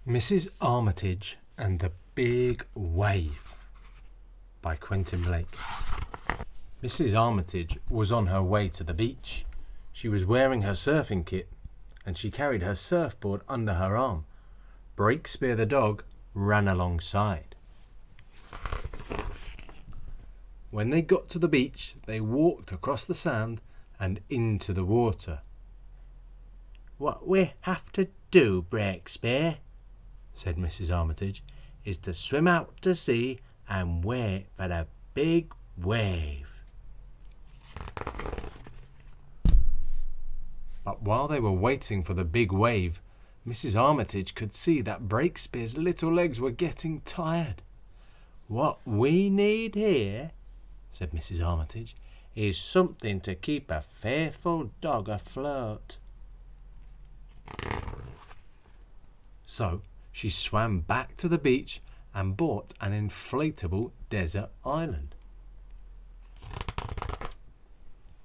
Mrs. Armitage and the Big Wave by Quentin Blake. Mrs. Armitage was on her way to the beach. She was wearing her surfing kit and she carried her surfboard under her arm. Breakspear the dog ran alongside. When they got to the beach, they walked across the sand and into the water. "What we have to do, Breakspear," said Mrs. Armitage, "is to swim out to sea and wait for the big wave." But while they were waiting for the big wave, Mrs. Armitage could see that Breakspear's little legs were getting tired. "What we need here," said Mrs. Armitage, "is something to keep a faithful dog afloat." So she swam back to the beach and bought an inflatable desert island.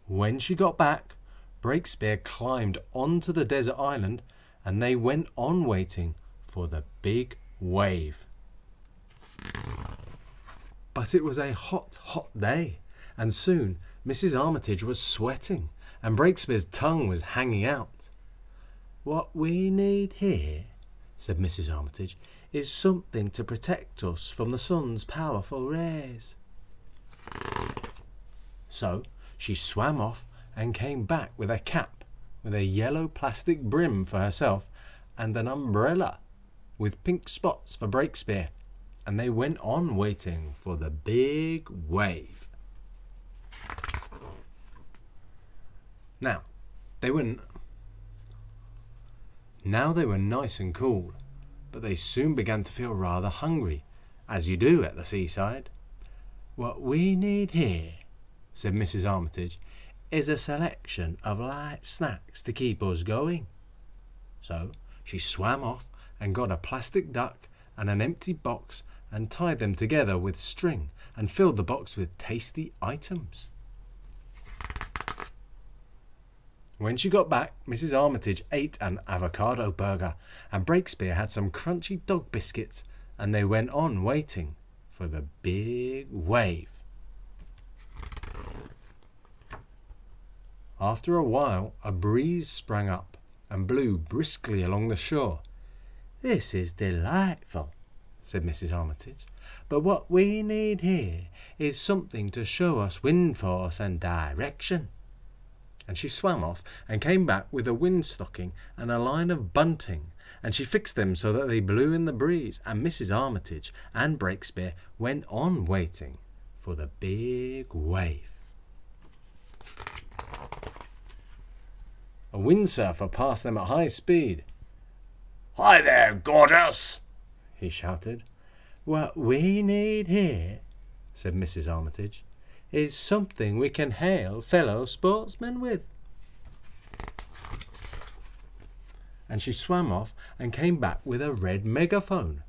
When she got back, Breakspear climbed onto the desert island and they went on waiting for the big wave. But it was a hot, hot day, and soon Mrs. Armitage was sweating and Breakspear's tongue was hanging out. "What we need here," said Mrs. Armitage, "is something to protect us from the sun's powerful rays." So she swam off and came back with a cap with a yellow plastic brim for herself and an umbrella with pink spots for Breakspear, and they went on waiting for the big wave. Now they were nice and cool, but they soon began to feel rather hungry, as you do at the seaside. "What we need here," said Mrs. Armitage, "is a selection of light snacks to keep us going." So she swam off and got a plastic duck and an empty box and tied them together with string and filled the box with tasty items. When she got back, Mrs. Armitage ate an avocado burger and Breakspear had some crunchy dog biscuits, and they went on waiting for the big wave. After a while, a breeze sprang up and blew briskly along the shore. "This is delightful," said Mrs. Armitage, "but what we need here is something to show us wind force and direction." And she swam off and came back with a windstocking and a line of bunting, and she fixed them so that they blew in the breeze, and Mrs. Armitage and Breakspear went on waiting for the big wave. A windsurfer passed them at high speed. "Hi there, gorgeous!" he shouted. "What we need here," said Mrs. Armitage, "is something we can hail fellow sportsmen with." And she swam off and came back with a red megaphone.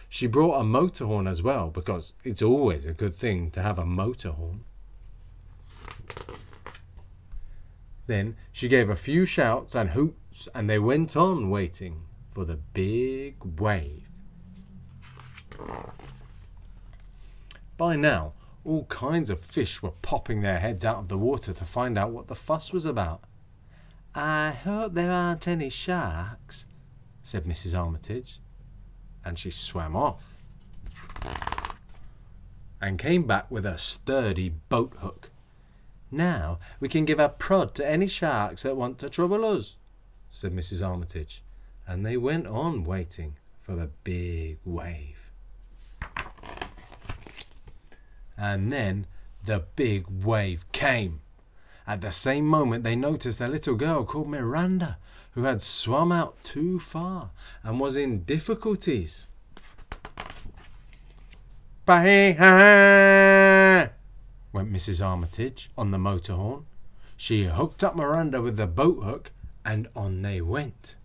She brought a motor horn as well, because it's always a good thing to have a motor horn. Then she gave a few shouts and hoots, and they went on waiting for the big wave. By now, all kinds of fish were popping their heads out of the water to find out what the fuss was about. "I hope there aren't any sharks," said Mrs. Armitage, and she swam off and came back with a sturdy boat hook. "Now we can give a prod to any sharks that want to trouble us," said Mrs. Armitage, and they went on waiting for the big wave. And then the big wave came. At the same moment they noticed a little girl called Miranda, who had swum out too far and was in difficulties. "Bah-ha!" went Mrs. Armitage on the motor horn. She hooked up Miranda with the boat hook, and on they went.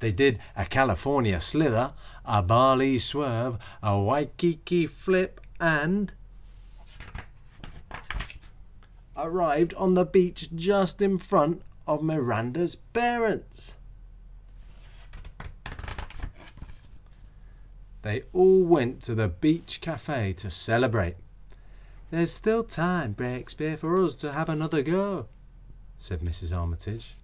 They did a California slither, a Bali swerve, a Waikiki flip, and arrived on the beach just in front of Miranda's parents. They all went to the beach cafe to celebrate. "There's still time, Breakspear, for us to have another go," said Mrs. Armitage.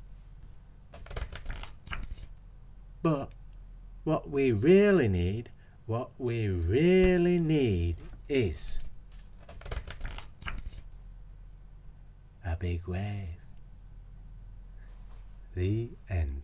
"But what we really need is a big wave." The end.